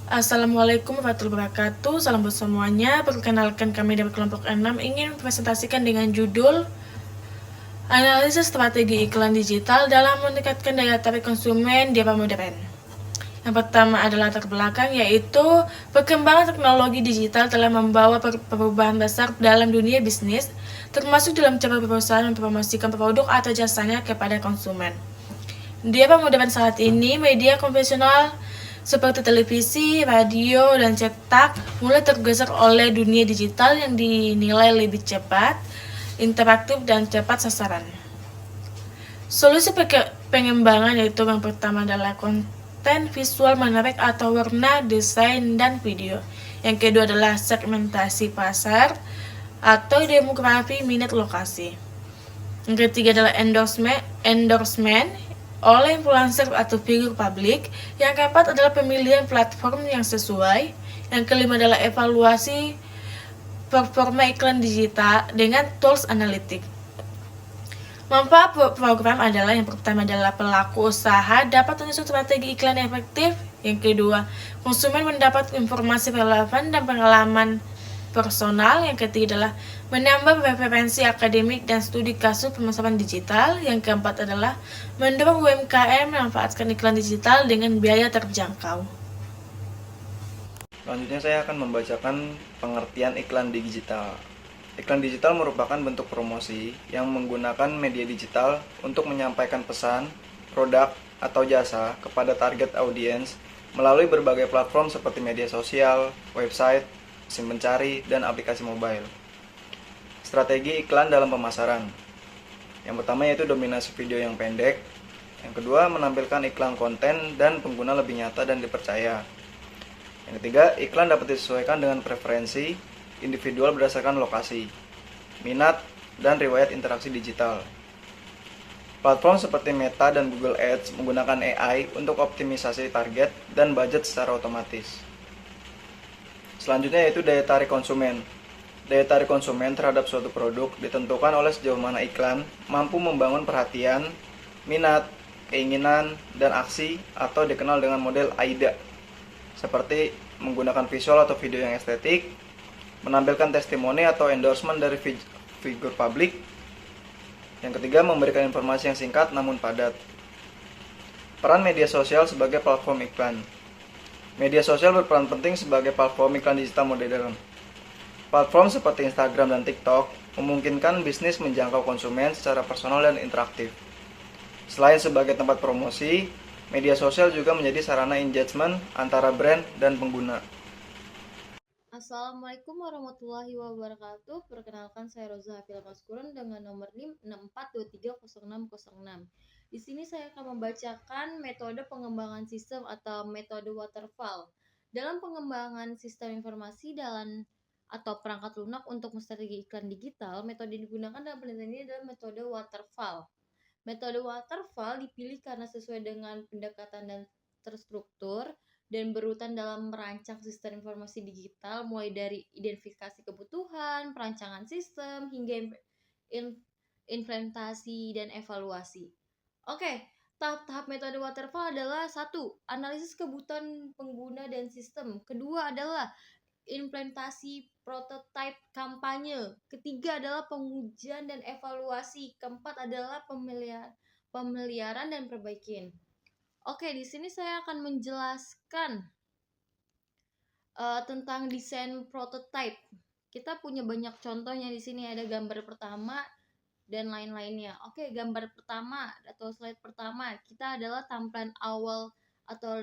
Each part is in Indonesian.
Assalamualaikum warahmatullahi wabarakatuh. Salam buat semuanya. Perkenalkan kami dari kelompok 6 ingin mempresentasikan dengan judul Analisis Strategi Iklan Digital dalam meningkatkan daya tarik konsumen di era modern. Yang pertama adalah latar belakang, yaitu perkembangan teknologi digital telah membawa perubahan besar dalam dunia bisnis, termasuk dalam cara perusahaan mempromosikan produk atau jasanya kepada konsumen. Di era modern saat ini, media konvensional seperti televisi, radio, dan cetak mulai tergeser oleh dunia digital yang dinilai lebih cepat, interaktif, dan cepat sasaran. Solusi pengembangan yaitu yang pertama adalah konten visual menarik atau warna, desain, dan video. Yang kedua adalah segmentasi pasar atau demografi minat lokasi. Yang ketiga adalah endorsement oleh influencer atau figur publik. Yang keempat adalah pemilihan platform yang sesuai. Yang kelima adalah evaluasi performa iklan digital dengan tools analitik. Manfaat program adalah yang pertama adalah pelaku usaha dapat menyusun strategi iklan yang efektif. Yang kedua, konsumen mendapat informasi relevan dan pengalaman personal. Yang ketiga adalah menambah referensi akademik dan studi kasus pemasaran digital. Yang keempat adalah mendorong UMKM memanfaatkan iklan digital dengan biaya terjangkau. Selanjutnya saya akan membacakan pengertian iklan digital. Iklan digital merupakan bentuk promosi yang menggunakan media digital untuk menyampaikan pesan, produk, atau jasa kepada target audiens melalui berbagai platform seperti media sosial, website, mesin pencari, dan aplikasi mobile. Strategi iklan dalam pemasaran. Yang pertama yaitu dominasi video yang pendek. Yang kedua, menampilkan iklan konten dan pengguna lebih nyata dan dipercaya. Yang ketiga, iklan dapat disesuaikan dengan preferensi individual berdasarkan lokasi, minat, dan riwayat interaksi digital. Platform seperti Meta dan Google Ads menggunakan AI untuk optimisasi target dan budget secara otomatis. Selanjutnya yaitu daya tarik konsumen. Daya tarik konsumen terhadap suatu produk ditentukan oleh sejauh mana iklan mampu membangun perhatian, minat, keinginan, dan aksi atau dikenal dengan model AIDA, seperti menggunakan visual atau video yang estetik, menampilkan testimoni atau endorsement dari figur publik. Yang ketiga, memberikan informasi yang singkat namun padat. Peran media sosial sebagai platform iklan. Media sosial berperan penting sebagai platform iklan digital modern. Platform seperti Instagram dan TikTok memungkinkan bisnis menjangkau konsumen secara personal dan interaktif. Selain sebagai tempat promosi, media sosial juga menjadi sarana engagement antara brand dan pengguna. Assalamualaikum warahmatullahi wabarakatuh. Perkenalkan saya Roza Hafila Maskuran dengan nomor NIM 64230606. Di sini saya akan membacakan metode pengembangan sistem atau metode waterfall. Dalam pengembangan sistem informasi atau perangkat lunak untuk strategi iklan digital, metode yang digunakan dalam penelitian ini adalah metode waterfall. Metode waterfall dipilih karena sesuai dengan pendekatan dan terstruktur dan berurutan dalam merancang sistem informasi digital, mulai dari identifikasi kebutuhan, perancangan sistem, hingga implementasi dan evaluasi. Oke, tahap-tahap metode waterfall adalah: 1. Analisis kebutuhan pengguna dan sistem. Kedua adalah implementasi prototipe kampanye. Ketiga adalah pengujian dan evaluasi. Keempat adalah pemeliharaan dan perbaikan. Oke, di sini saya akan menjelaskan tentang desain prototype. Kita punya banyak contohnya di sini, ada gambar pertama dan lain-lainnya. Oke, gambar pertama atau slide pertama kita adalah tampilan awal atau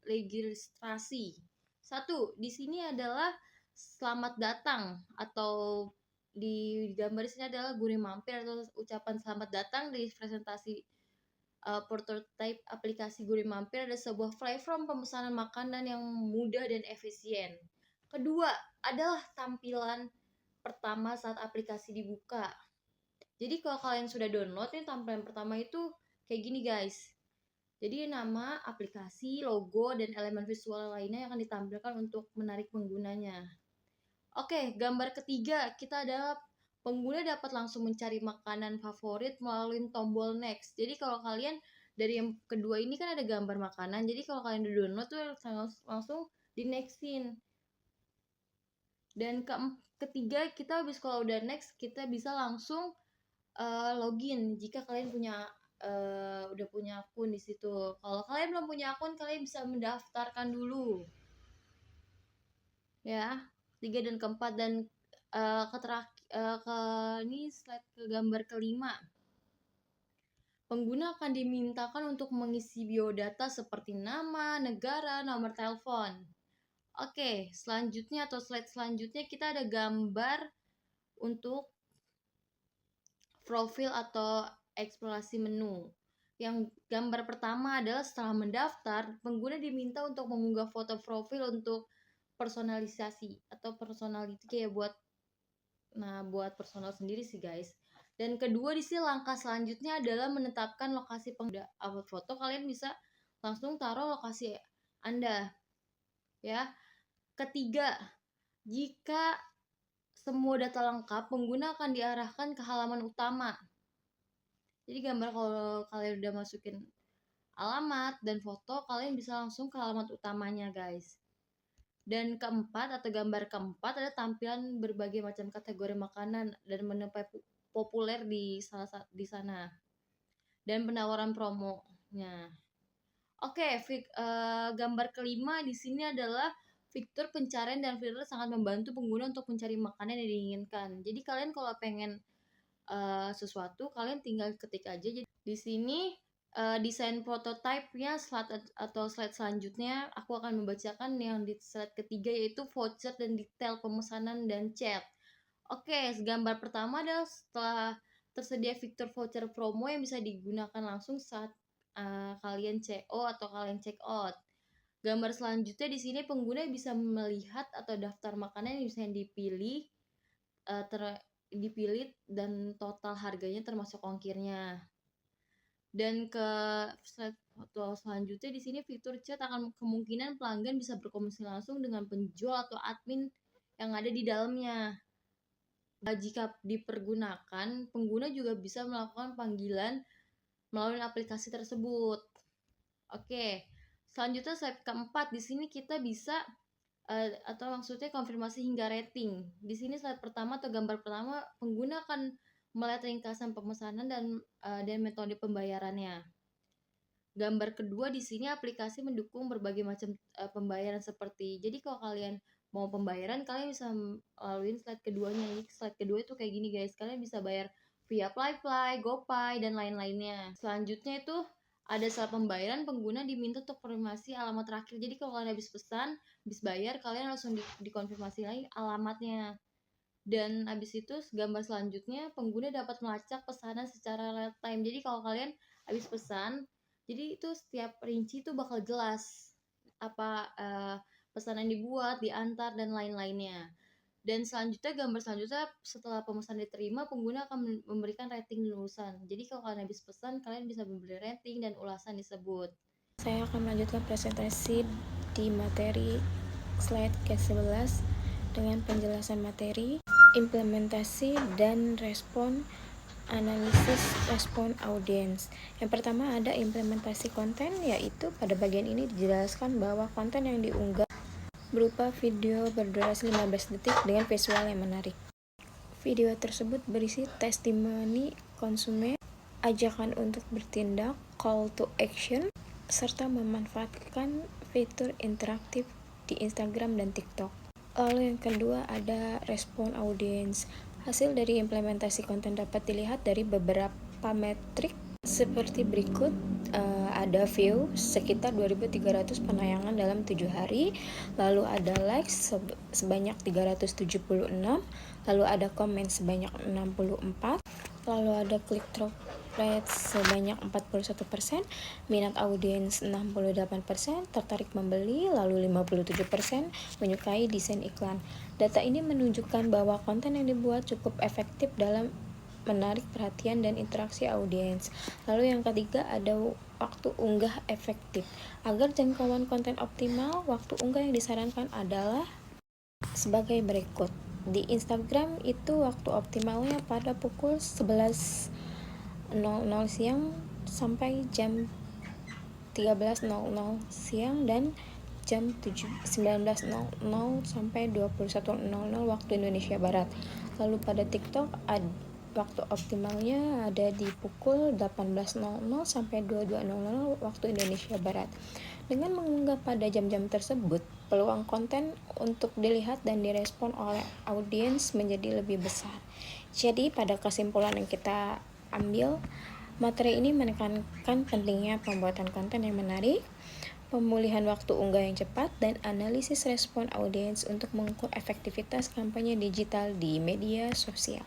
registrasi. 1. Di sini adalah selamat datang, atau di gambar sini adalah gurih mampir atau ucapan selamat datang di presentasi prototype aplikasi Gurih Mampir. Ada sebuah platform pemesanan makanan yang mudah dan efisien. Kedua adalah tampilan pertama saat aplikasi dibuka. Jadi kalau kalian sudah download, ini tampilan pertama itu kayak gini guys. Jadi nama aplikasi, logo, dan elemen visual lainnya yang akan ditampilkan untuk menarik penggunanya. Oke, gambar ketiga kita adalah pengguna dapat langsung mencari makanan favorit melalui tombol next. Jadi kalau kalian dari yang kedua ini kan ada gambar makanan, jadi kalau kalian udah download tuh langsung di nextin. Dan ketiga, kita habis kalau udah next, kita bisa langsung login jika kalian udah punya akun di situ. Kalau kalian belum punya akun, kalian bisa mendaftarkan dulu. Ya, 3 dan keempat. Dan ini slide ke gambar kelima. Pengguna akan dimintakan untuk mengisi biodata seperti nama, negara, nomor telepon. Oke, selanjutnya atau slide selanjutnya kita ada gambar untuk profil atau eksplorasi menu. Yang gambar pertama adalah setelah mendaftar, pengguna diminta untuk mengunggah foto profil untuk personalisasi atau personality kayak buat personal sendiri sih guys. Dan kedua di sini langkah selanjutnya adalah menetapkan lokasi pengguna. Upload foto, kalian bisa langsung taruh lokasi Anda. Ya. Ketiga, jika semua data lengkap, pengguna akan diarahkan ke halaman utama. Jadi gambar kalau kalian udah masukin alamat dan foto, kalian bisa langsung ke halaman utamanya, guys. Dan keempat atau gambar keempat ada tampilan berbagai macam kategori makanan dan menu populer di sana. Dan penawaran promonya. Oke, gambar kelima di sini adalah fitur pencarian dan filter sangat membantu pengguna untuk mencari makanan yang diinginkan. Jadi kalian kalau pengen sesuatu, kalian tinggal ketik aja. Jadi di sini desain prototipe-nya slide selanjutnya aku akan membacakan yang di slide ketiga, yaitu voucher dan detail pemesanan dan chat. Oke, gambar pertama adalah setelah tersedia fitur voucher promo yang bisa digunakan langsung saat kalian CO atau kalian check out. Gambar selanjutnya di sini pengguna bisa melihat atau daftar makanan yang bisa dipilih, dan total harganya termasuk ongkirnya. Dan ke slide foto selanjutnya di sini fitur chat akan kemungkinan pelanggan bisa berkomunikasi langsung dengan penjual atau admin yang ada di dalamnya. Jika dipergunakan, pengguna juga bisa melakukan panggilan melalui aplikasi tersebut. Oke, selanjutnya slide keempat. Di sini kita bisa atau maksudnya konfirmasi hingga rating. Di sini slide pertama atau gambar pertama, pengguna akan melihat ringkasan pemesanan dan metode pembayarannya. Gambar kedua di sini aplikasi mendukung berbagai macam pembayaran seperti. Jadi kalau kalian mau pembayaran, kalian bisa melalui slide keduanya. Slide kedua itu kayak gini guys. Kalian bisa bayar via Flyfly, GoPay dan lain-lainnya. Selanjutnya itu ada saat pembayaran, pengguna diminta untuk konfirmasi alamat terakhir. Jadi kalau kalian habis pesan, habis bayar, kalian langsung dikonfirmasi lagi alamatnya. Dan habis itu gambar selanjutnya, pengguna dapat melacak pesanan secara real time. Jadi kalau kalian habis pesan, jadi itu setiap rinci itu bakal jelas apa pesanan dibuat, diantar dan lain-lainnya. Dan selanjutnya gambar selanjutnya, setelah pemesan diterima, pengguna akan memberikan rating dan ulasan. Jadi kalau kalian habis pesan, kalian bisa memberi rating dan ulasan disebut. Saya akan melanjutkan presentasi di materi slide ke-11 dengan penjelasan materi, implementasi dan respon, analisis respon audiens. Yang pertama ada implementasi konten, yaitu pada bagian ini dijelaskan bahwa konten yang diunggah berupa video berdurasi 15 detik dengan visual yang menarik. Video tersebut berisi testimoni konsumen, ajakan untuk bertindak, call to action, serta memanfaatkan fitur interaktif di Instagram dan TikTok. Lalu yang kedua ada respon audiens. Hasil dari implementasi konten dapat dilihat dari beberapa metrik seperti berikut. Ada view sekitar 2.300 penayangan dalam 7 hari, lalu ada likes sebanyak 376, lalu ada komen sebanyak 64, lalu ada click-through rate sebanyak 41%, minat audiens 68%, tertarik membeli, lalu 57% menyukai desain iklan. Data ini menunjukkan bahwa konten yang dibuat cukup efektif dalam menarik perhatian dan interaksi audiens. Lalu yang ketiga ada waktu unggah efektif. Agar jangkauan konten optimal, waktu unggah yang disarankan adalah sebagai berikut. Di Instagram itu waktu optimalnya pada pukul 11.00 siang sampai jam 13.00 siang, dan jam 19.00 sampai 21.00 waktu Indonesia Barat. Lalu pada TikTok waktu optimalnya ada di pukul 18.00 sampai 22.00 waktu Indonesia Barat. Dengan mengunggah pada jam-jam tersebut, peluang konten untuk dilihat dan direspon oleh audiens menjadi lebih besar. Jadi pada kesimpulan yang kita ambil, materi ini menekankan pentingnya pembuatan konten yang menarik, pemulihan waktu unggah yang cepat, dan analisis respon audiens untuk mengukur efektivitas kampanye digital di media sosial.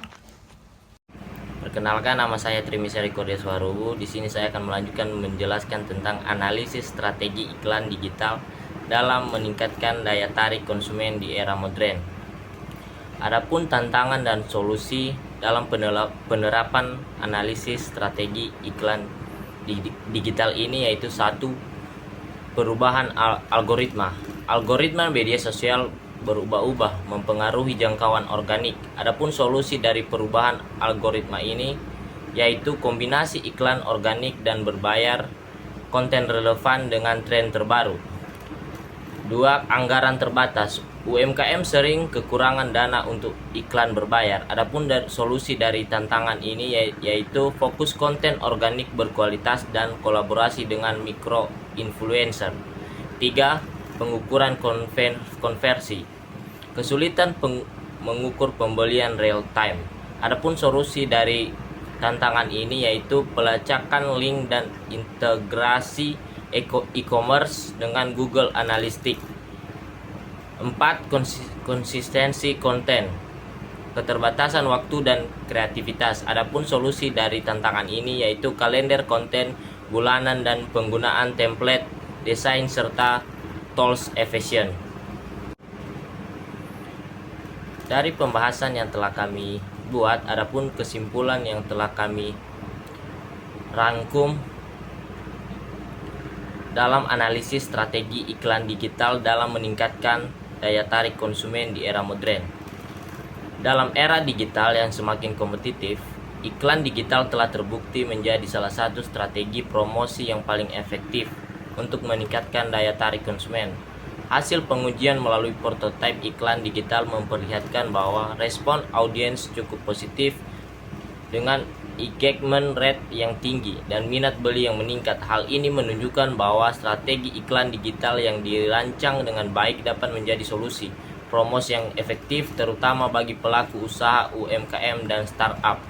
Perkenalkan, nama saya Trimisya Riko Deswaru. Di sini saya akan melanjutkan menjelaskan tentang analisis strategi iklan digital dalam meningkatkan daya tarik konsumen di era modern. Adapun tantangan dan solusi dalam penerapan analisis strategi iklan digital ini yaitu 1. Perubahan algoritma. Algoritma media sosial berubah-ubah mempengaruhi jangkauan organik. Adapun solusi dari perubahan algoritma ini yaitu kombinasi iklan organik dan berbayar, konten relevan dengan tren terbaru. 2. Anggaran terbatas. UMKM sering kekurangan dana untuk iklan berbayar. Adapun solusi dari tantangan ini yaitu fokus konten organik berkualitas dan kolaborasi dengan mikro influencer. 3. Pengukuran konversi. Kesulitan mengukur pembelian real time. Adapun solusi dari tantangan ini yaitu pelacakan link dan integrasi e-commerce dengan Google Analytics. 4. Konsistensi konten. Keterbatasan waktu dan kreativitas. Adapun solusi dari tantangan ini yaitu kalender konten bulanan dan penggunaan template desain serta tools efisien. Dari pembahasan yang telah kami buat, adapun kesimpulan yang telah kami rangkum dalam analisis strategi iklan digital dalam meningkatkan daya tarik konsumen di era modern. Dalam era digital yang semakin kompetitif, iklan digital telah terbukti menjadi salah satu strategi promosi yang paling efektif untuk meningkatkan daya tarik konsumen. Hasil pengujian melalui prototipe iklan digital memperlihatkan bahwa respon audiens cukup positif dengan engagement rate yang tinggi dan minat beli yang meningkat. Hal ini menunjukkan bahwa strategi iklan digital yang dirancang dengan baik dapat menjadi solusi promosi yang efektif terutama bagi pelaku usaha UMKM dan startup.